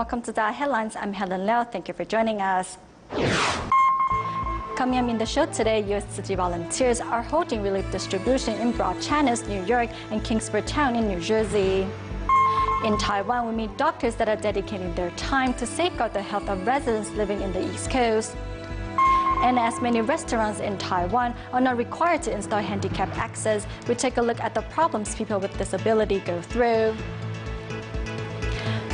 Welcome to DaAi Headlines. I'm Helen Liao. Thank you for joining us. Coming up in the show today, U.S. Tzu Chi volunteers are holding relief distribution in Broad Channels, New York, and Kingsburg Town in New Jersey. In Taiwan, we meet doctors that are dedicating their time to safeguard the health of residents living in the East Coast. And as many restaurants in Taiwan are not required to install handicapped access, we take a look at the problems people with disability go through.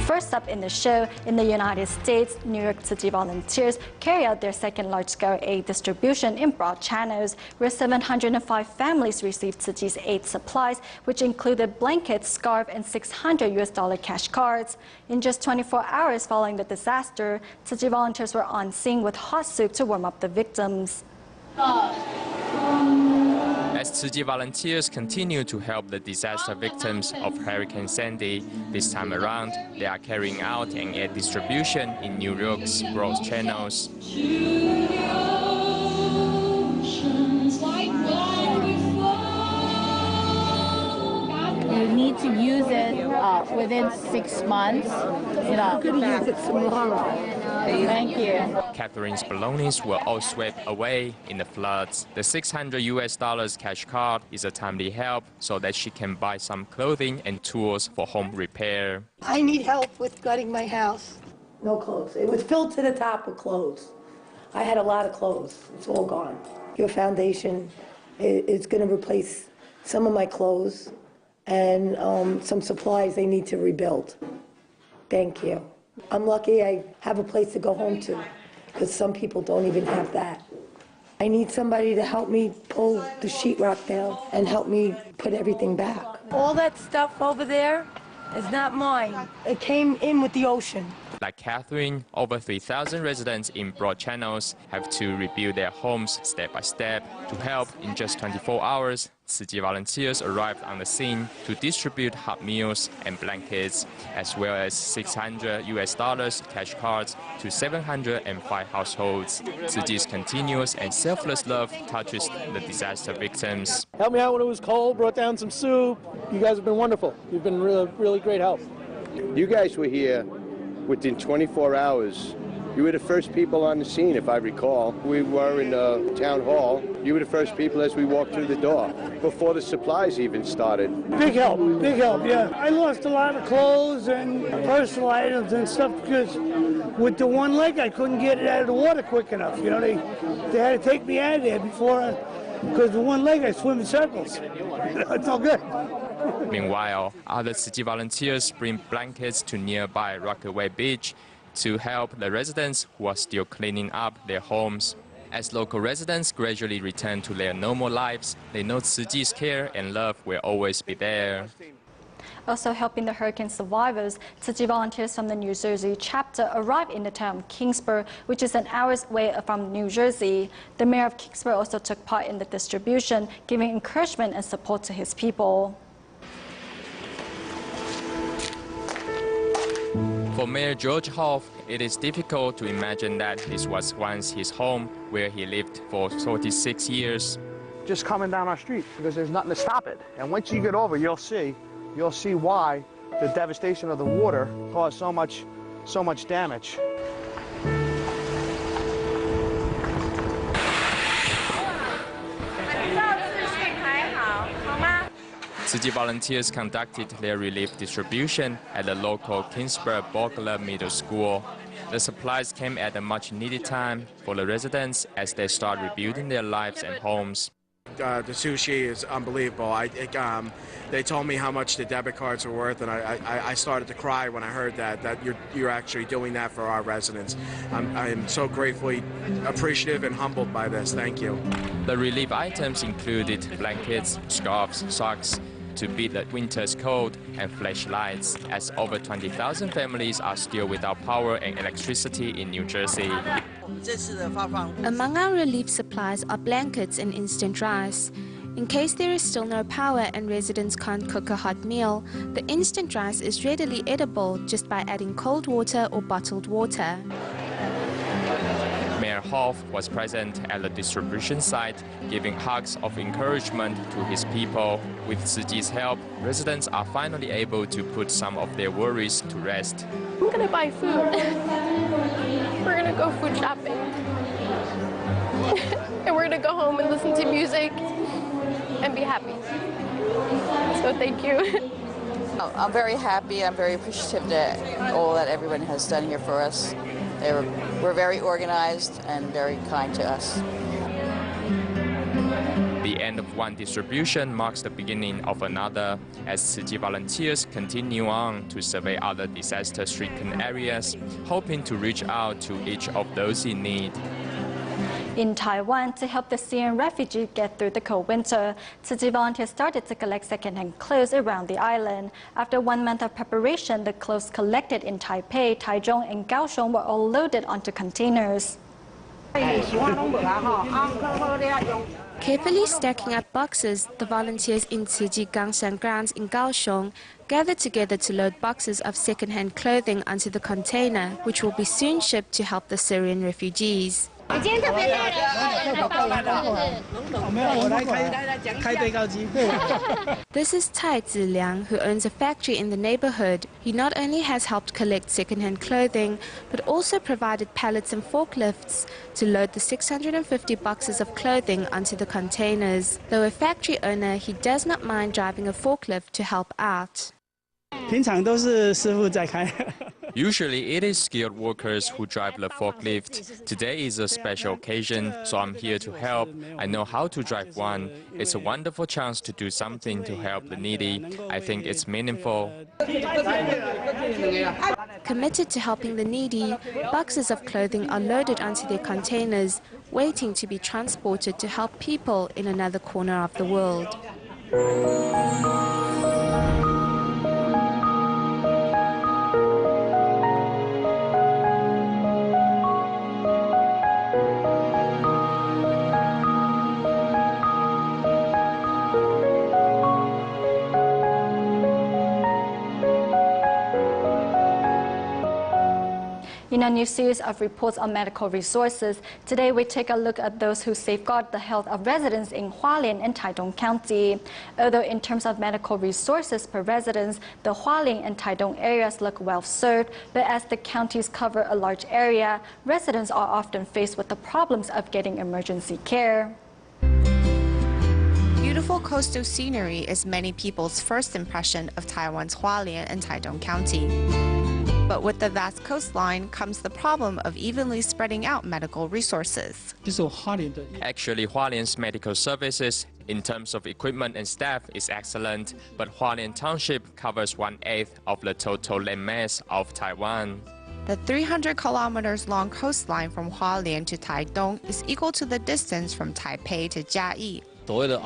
First up in the show, in the United States, New York Tzu Chi volunteers carry out their second large-scale aid distribution in Broad Channels, where 705 families received Tzu Chi's aid supplies, which included blankets, scarf, and $600 cash cards. In just 24 hours following the disaster, Tzu Chi volunteers were on scene with hot soup to warm up the victims. As Tzu Chi volunteers continue to help the disaster victims of Hurricane Sandy, this time around, they are carrying out an aid distribution in New York's Broad Channels. You need to use it within 6 months. I'm going to use it tomorrow. Thank you. Catherine's belongings were all swept away in the floods. The $600 cash card is a timely help so that she can buy some clothing and tools for home repair. I need help with gutting my house. No clothes. It was filled to the top with clothes. I had a lot of clothes. It's all gone. Your foundation is going to replace some of my clothes and some supplies they need to rebuild. Thank you. I'm lucky I have a place to go home to, because some people don't even have that. I need somebody to help me pull the sheetrock down and help me put everything back. All that stuff over there is not mine. It came in with the ocean. Like Catherine, over 3,000 residents in Broad Channels have to rebuild their homes step by step. To help, in just 24 hours, Tzu Chi volunteers arrived on the scene to distribute hot meals and blankets, as well as $600 cash cards to 705 households. Tzu Chi's continuous and selfless love touches the disaster victims. Helped me out when it was cold, brought down some soup. You guys have been wonderful. You've been really great help. You guys were here within 24 hours. You were the first people on the scene, if I recall. We were in the town hall. You were the first people as we walked through the door, before the supplies even started. Big help, yeah. I lost a lot of clothes and personal items and stuff because with the one leg I couldn't get it out of the water quick enough. You know, they had to take me out of there because the one leg I swim in circles. It's all good. Meanwhile, other Tzu Chi volunteers bring blankets to nearby Rockaway Beach to help the residents who are still cleaning up their homes. As local residents gradually return to their normal lives, they know Tzu Chi's care and love will always be there. Also helping the hurricane survivors, Tzu Chi volunteers from the New Jersey chapter arrived in the town of Kingsburg, which is an hour's away from New Jersey. The mayor of Kingsburg also took part in the distribution, giving encouragement and support to his people. For Mayor George Hoff, it is difficult to imagine that this was once his home, where he lived for 46 years. Just coming down our street, because there's nothing to stop it. And once you get over, you'll see why the devastation of the water caused so much damage. Tzu Chi volunteers conducted their relief distribution at the local Kingsburg Bogler Middle School. The supplies came at a much-needed time for the residents as they start rebuilding their lives and homes. The sushi is unbelievable. They told me how much the debit cards were worth, and I started to cry when I heard that you're actually doing that for our residents. I'm so gratefully appreciative and humbled by this. Thank you. The relief items included blankets, scarves, socks, to beat the winter's cold, and flashlights, as over 20,000 families are still without power and electricity in New Jersey. Among our relief supplies are blankets and instant rice. In case there is still no power and residents can't cook a hot meal, the instant rice is readily edible just by adding cold water or bottled water. Mayor Hoff was present at the distribution site, giving hugs of encouragement to his people. With Tzuji's help, residents are finally able to put some of their worries to rest. I'm gonna buy food. We're gonna go food shopping. And we're gonna go home and listen to music and be happy. So thank you. I'm very happy. I'm very appreciative to all that everyone has done here for us. We're very organized and very kind to us. The end of one distribution marks the beginning of another, as Tzuji volunteers continue on to survey other disaster-stricken areas, hoping to reach out to each of those in need. In Taiwan, to help the Syrian refugees get through the cold winter, Tzuji volunteers started to collect secondhand clothes around the island. After 1 month of preparation, the clothes collected in Taipei, Taichung, and Kaohsiung were all loaded onto containers. Carefully stacking up boxes, the volunteers in Tzuji Gangshan grounds in Kaohsiung gathered together to load boxes of secondhand clothing onto the container, which will be soon shipped to help the Syrian refugees. This is Tai Ziliang, who owns a factory in the neighborhood. He not only has helped collect secondhand clothing, but also provided pallets and forklifts to load the 650 boxes of clothing onto the containers. Though a factory owner, he does not mind driving a forklift to help out. Usually it is skilled workers who drive the forklift. Today is a special occasion, so I'm here to help. I know how to drive one. It's a wonderful chance to do something to help the needy. I think it's meaningful. Committed to helping the needy, boxes of clothing are loaded onto their containers, waiting to be transported to help people in another corner of the world. In a new series of reports on medical resources, today we take a look at those who safeguard the health of residents in Hualien and Taidong County. Although in terms of medical resources per residents, the Hualien and Taidong areas look well served, but as the counties cover a large area, residents are often faced with the problems of getting emergency care. Beautiful coastal scenery is many people's first impression of Taiwan's Hualien and Taidong County. But with the vast coastline comes the problem of evenly spreading out medical resources. Actually, Hualien's medical services, in terms of equipment and staff, is excellent, but Hualien Township covers 1/8 of the total landmass of Taiwan. The 300 kilometers long coastline from Hualien to Taidong is equal to the distance from Taipei to Jiayi.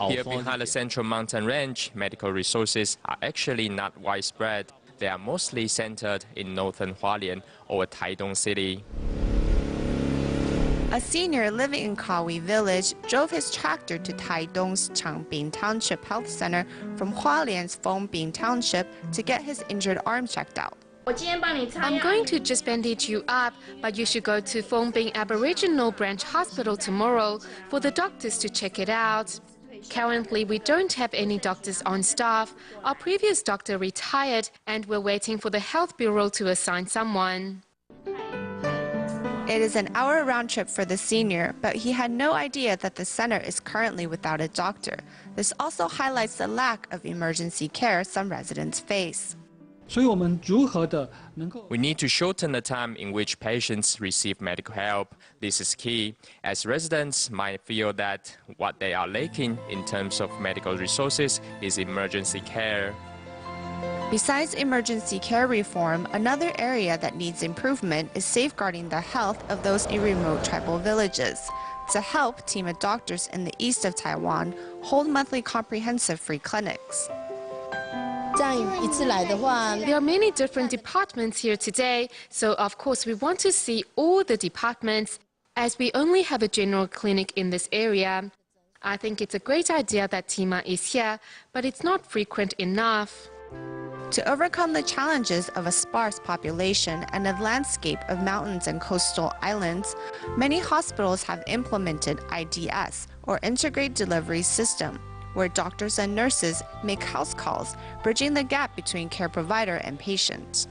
Here behind the central mountain range, medical resources are actually not widespread. They are mostly centered in northern Hualien or Taidong City. A senior living in Kawi Village drove his tractor to Taidong's Changbin Township Health Center from Hualien's Fongbin Township to get his injured arm checked out. I'm going to just bandage you up, but you should go to Fongbin Aboriginal Branch Hospital tomorrow for the doctors to check it out. Currently, we don't have any doctors on staff. Our previous doctor retired, and we're waiting for the Health Bureau to assign someone. It is an hour round trip for the senior, but he had no idea that the center is currently without a doctor. This also highlights the lack of emergency care some residents face. We need to shorten the time in which patients receive medical help. This is key, as residents might feel that what they are lacking in terms of medical resources is emergency care. Besides emergency care reform, another area that needs improvement is safeguarding the health of those in remote tribal villages. To help, team of doctors in the east of Taiwan hold monthly comprehensive free clinics. There are many different departments here today, so of course we want to see all the departments, as we only have a general clinic in this area. I think it's a great idea that Tima is here, but it's not frequent enough. To overcome the challenges of a sparse population and a landscape of mountains and coastal islands, many hospitals have implemented IDS, or Integrated Delivery System, where doctors and nurses make house calls, bridging the gap between care provider and patient.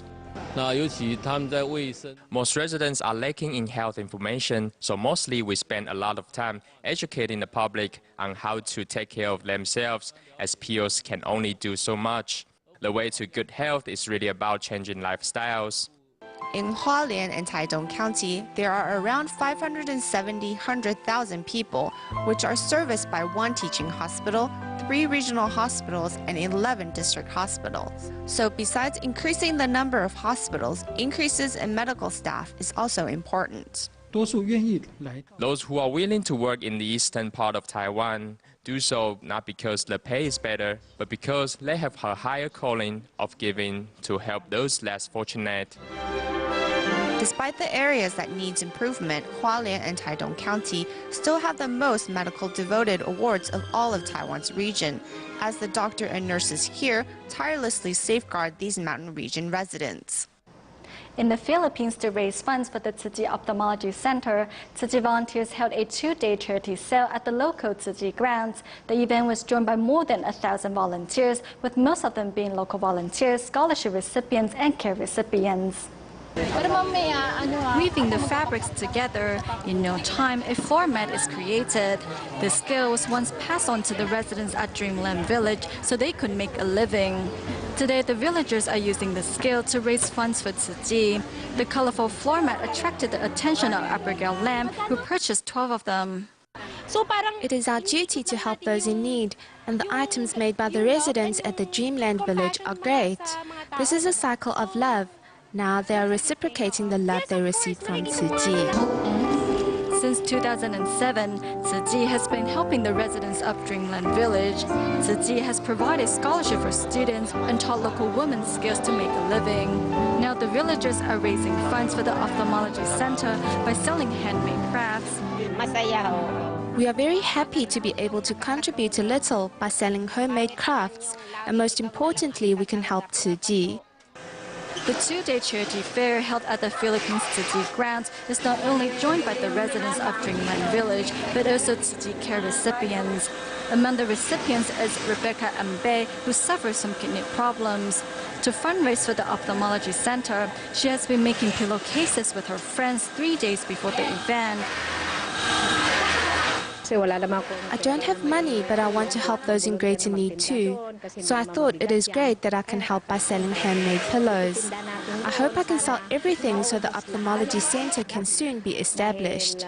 Most residents are lacking in health information, so mostly we spend a lot of time educating the public on how to take care of themselves, as POs can only do so much. The way to good health is really about changing lifestyles. In Hualien and Taidong County, there are around 100,000 people, which are serviced by 1 teaching hospital, 3 regional hospitals, and 11 district hospitals. So besides increasing the number of hospitals, increases in medical staff is also important. Those who are willing to work in the eastern part of Taiwan do so not because the pay is better, but because they have a higher calling of giving to help those less fortunate. Despite the areas that needs improvement, Hualien and Taidong County still have the most medical devoted awards of all of Taiwan's region, as the doctor and nurses here tirelessly safeguard these mountain region residents. In the Philippines, to raise funds for the Tzu Chi Ophthalmology Center, Tzu Chi volunteers held a 2-day charity sale at the local Tzu Chi grounds. The event was joined by more than 1,000 volunteers, with most of them being local volunteers, scholarship recipients, and care recipients. Weaving the fabrics together, in no time, a floor mat is created. This skill was once passed on to the residents at Dreamland Village so they could make a living. Today, the villagers are using the skill to raise funds for Tzu Chi. The colorful floor mat attracted the attention of Abigail Lam, who purchased 12 of them. It is our duty to help those in need, and the items made by the residents at the Dreamland Village are great. This is a cycle of love. Now they are reciprocating the love they received from Tzu Chi. Since 2007, Tzu Chi has been helping the residents of Dreamland Village. Tzu Chi has provided scholarship for students and taught local women skills to make a living. Now the villagers are raising funds for the ophthalmology center by selling handmade crafts. We are very happy to be able to contribute a little by selling homemade crafts, and most importantly, we can help Tzu Chi. The 2-day charity fair held at the Philippines Tzu Chi grounds is not only joined by the residents of Dreamland Village, but also Tzu Chi care recipients. Among the recipients is Rebecca Mbe, who suffers from kidney problems. To fundraise for the ophthalmology center, she has been making pillowcases with her friends 3 days before the event. I don't have money, but I want to help those in greater need too. So I thought it is great that I can help by selling handmade pillows. I hope I can sell everything so the ophthalmology center can soon be established.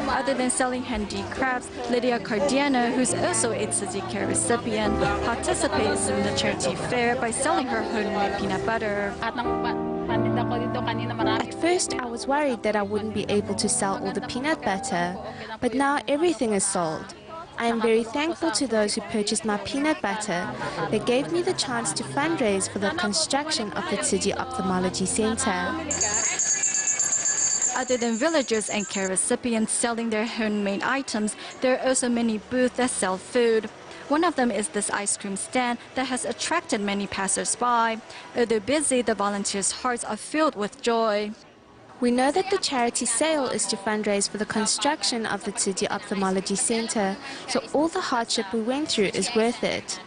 Other than selling handicrafts, Lydia Cardiano, who's also a Tzu Chi care recipient, participates in the charity fair by selling her homemade peanut butter. At first, I was worried that I wouldn't be able to sell all the peanut butter, but now everything is sold. I am very thankful to those who purchased my peanut butter. They gave me the chance to fundraise for the construction of the Tzu Chi Ophthalmology Center. Other than villagers and care recipients selling their homemade items, there are also many booths that sell food. One of them is this ice cream stand that has attracted many passers-by. Although busy, the volunteers' hearts are filled with joy. We know that the charity sale is to fundraise for the construction of the Tzu Chi Ophthalmology Center, so all the hardship we went through is worth it.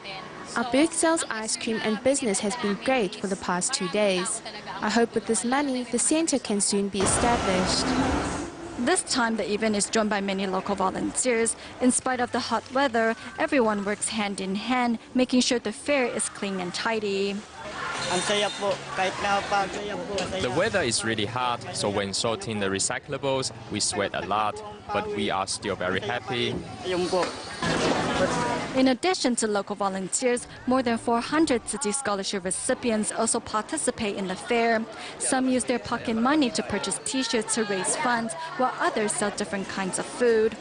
Our booth sells ice cream and business has been great for the past 2 days. I hope with this money, the center can soon be established. This time, the event is joined by many local volunteers. In spite of the hot weather, everyone works hand in hand, making sure the fair is clean and tidy. The weather is really hot, so when sorting the recyclables, we sweat a lot, but we are still very happy. In addition to local volunteers, more than 400 Tzu Chi scholarship recipients also participate in the fair. Some use their pocket money to purchase t-shirts to raise funds, while others sell different kinds of food.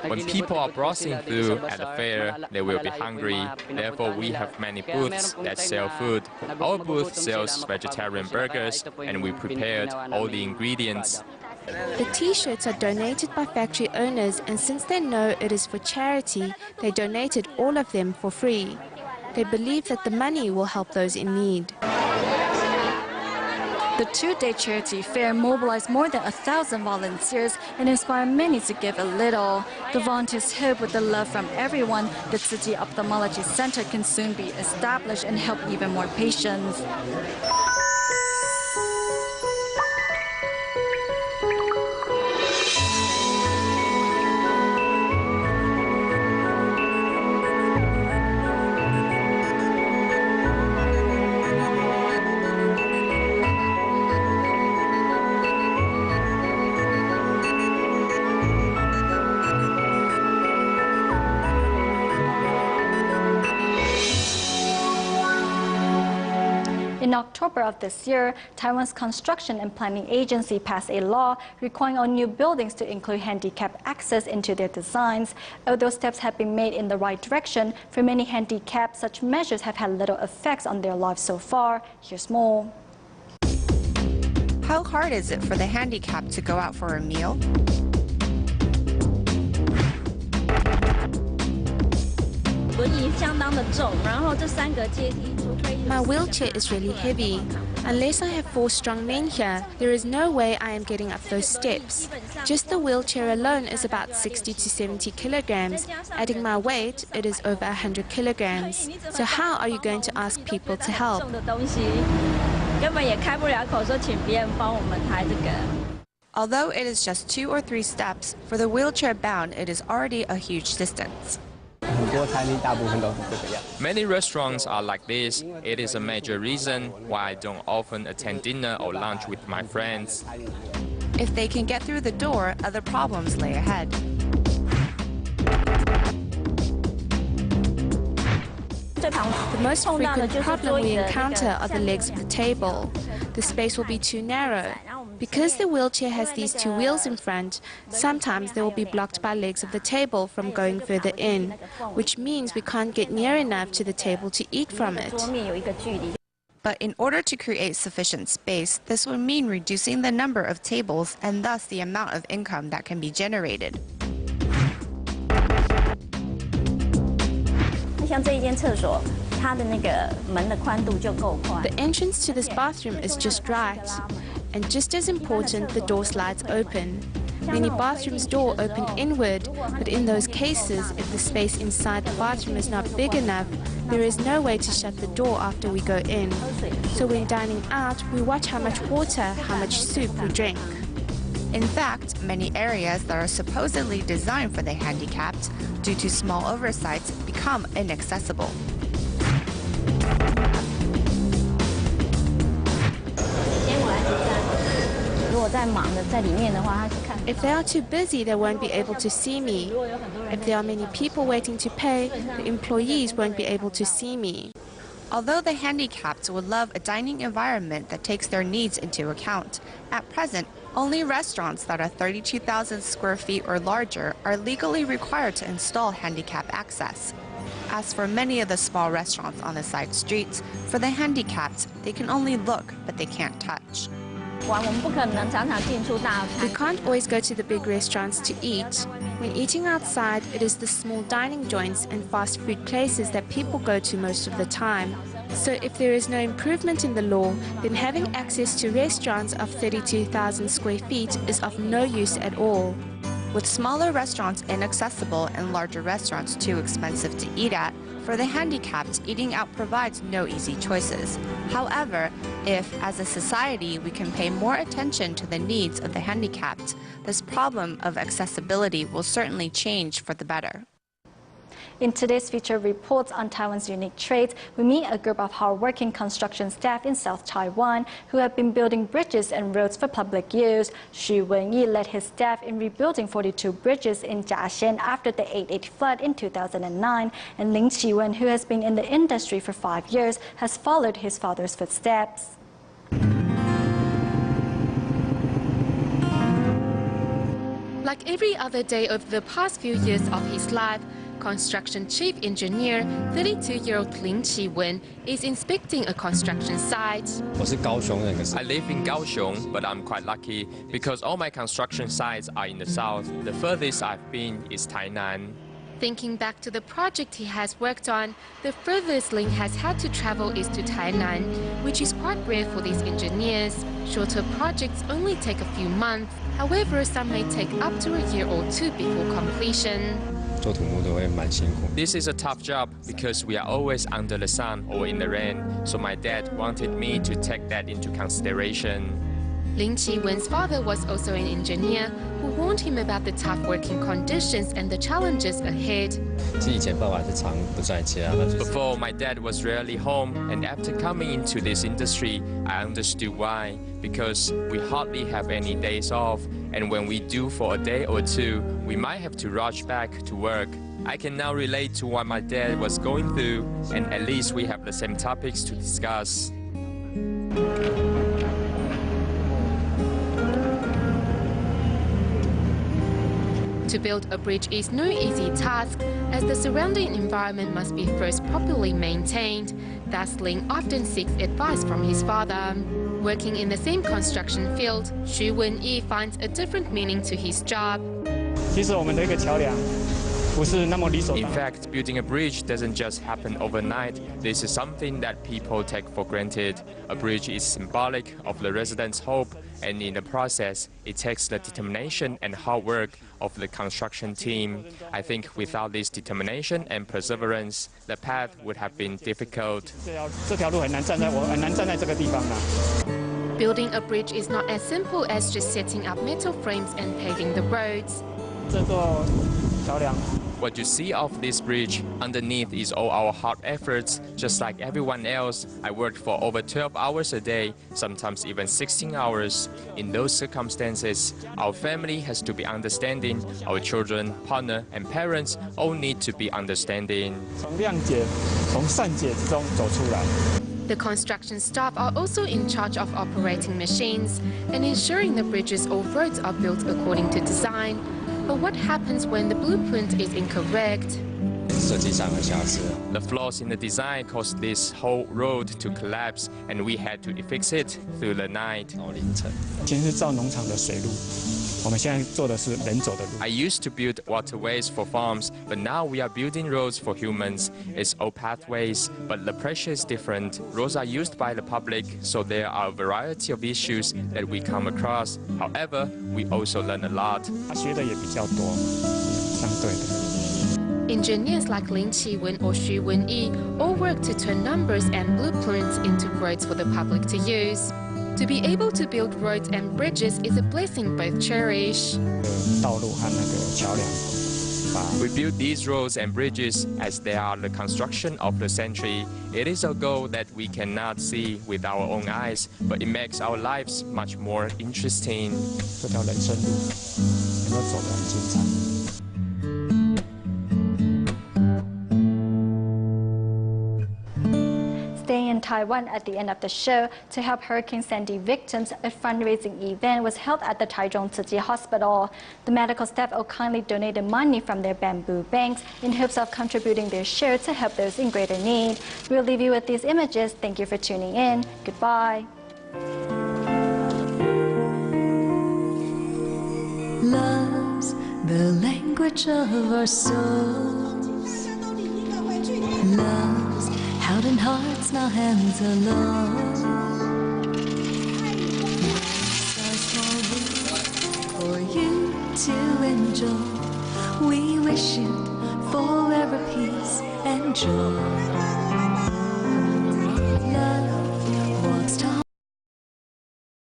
When people are browsing through at the fair, they will be hungry. Therefore, we have many booths that sell food. Our booth sells vegetarian burgers, and we prepared all the ingredients. The t-shirts are donated by factory owners, and since they know it is for charity, they donated all of them for free. They believe that the money will help those in need. The two-day charity fair mobilized more than 1,000 volunteers and inspired many to give a little. The volunteers hope with the love from everyone, the Tsuji Ophthalmology Center can soon be established and help even more patients. In October of this year, Taiwan's Construction and Planning Agency passed a law requiring all new buildings to include handicapped access into their designs. Although steps have been made in the right direction, for many handicapped, such measures have had little effects on their lives so far. Here's more. How hard is it for the handicapped to go out for a meal? My wheelchair is really heavy. Unless I have 4 strong men here, there is no way I am getting up those steps. Just the wheelchair alone is about 60 to 70 kilograms. Adding my weight, it is over 100 kilograms. So how are you going to ask people to help? Although it is just 2 or 3 steps, for the wheelchair-bound, it is already a huge distance. Many restaurants are like this. It is a major reason why I don't often attend dinner or lunch with my friends. If they can get through the door, other problems lay ahead. The most frequent problem we encounter are the legs of the table. The space will be too narrow. Because the wheelchair has these 2 wheels in front, sometimes they will be blocked by legs of the table from going further in, which means we can't get near enough to the table to eat from it. But in order to create sufficient space, this would mean reducing the number of tables and thus the amount of income that can be generated. The entrance to this bathroom is just right. And just as important, the door slides open. Many bathrooms' door open inward, but in those cases, if the space inside the bathroom is not big enough, there is no way to shut the door after we go in. So when dining out, we watch how much water, how much soup we drink. In fact, many areas that are supposedly designed for the handicapped, due to small oversights, become inaccessible. If they are too busy, they won't be able to see me. If there are many people waiting to pay, the employees won't be able to see me. Although the handicapped would love a dining environment that takes their needs into account, at present, only restaurants that are 32,000 square feet or larger are legally required to install handicap access. As for many of the small restaurants on the side streets, for the handicapped, they can only look, but they can't touch. We can't always go to the big restaurants to eat. When eating outside, it is the small dining joints and fast food places that people go to most of the time. So if there is no improvement in the law, then having access to restaurants of 32,000 square feet is of no use at all. With smaller restaurants inaccessible and larger restaurants too expensive to eat at, for the handicapped, eating out provides no easy choices. However, if, as a society, we can pay more attention to the needs of the handicapped, this problem of accessibility will certainly change for the better. In today's feature reports on Taiwan's unique trades, we meet a group of hardworking construction staff in South Taiwan who have been building bridges and roads for public use. Xu Wenyi led his staff in rebuilding 42 bridges in Jiaxian after the 8.8 flood in 2009, and Lin Qiwen, who has been in the industry for 5 years, has followed his father's footsteps. Like every other day over the past few years of his life, Construction Chief Engineer 32-year-old Lin Qiwen is inspecting a construction site. I live in Kaohsiung, but I'm quite lucky because all my construction sites are in the south. The furthest I've been is Tainan. Thinking back to the project he has worked on, the furthest Ling has had to travel is to Tainan, which is quite rare for these engineers. Shorter projects only take a few months. However, some may take up to a year or two before completion. This is a tough job because we are always under the sun or in the rain, so my dad wanted me to take that into consideration. Lin Qi-wen's father was also an engineer who warned him about the tough working conditions and the challenges ahead. Before, my dad was rarely home, and after coming into this industry, I understood why. Because we hardly have any days off, and when we do for a day or two, we might have to rush back to work. I can now relate to what my dad was going through, and at least we have the same topics to discuss. To build a bridge is no easy task, as the surrounding environment must be first properly maintained. Thus, Ling often seeks advice from his father. Working in the same construction field, Xu Wen-yi finds a different meaning to his job. In fact, building a bridge doesn't just happen overnight. This is something that people take for granted. A bridge is symbolic of the residents' hope, and in the process, it takes the determination and hard work of the construction team. I think without this determination and perseverance, the path would have been difficult. Building a bridge is not as simple as just setting up metal frames and paving the roads. What you see of this bridge, underneath is all our hard efforts. Just like everyone else, I worked for over 12 hours a day, sometimes even 16 hours. In those circumstances, our family has to be understanding. Our children, partner, and parents all need to be understanding. The construction staff are also in charge of operating machines and ensuring the bridges or roads are built according to design. But what happens when the blueprint is incorrect? The flaws in the design caused this whole road to collapse, and we had to fix it through the night. I used to build waterways for farms, but now we are building roads for humans. It's all pathways, but the pressure is different. Roads are used by the public, so there are a variety of issues that we come across. However, we also learn a lot. Engineers like Lin Qi-wen or Xu Wen-yi all work to turn numbers and blueprints into roads for the public to use. To be able to build roads and bridges is a blessing both cherish. We build these roads and bridges as they are the construction of the century. It is a goal that we cannot see with our own eyes, but it makes our lives much more interesting. Staying in Taiwan at the end of the show, to help Hurricane Sandy victims, a fundraising event was held at the Taichung Tzu Chi Hospital. The medical staff all kindly donated money from their bamboo banks in hopes of contributing their share to help those in greater need. We'll leave you with these images. Thank you for tuning in. Goodbye. Love's the language of our souls. Love's out in hearts, now hands alone. For you to enjoy, we wish you forever peace and joy.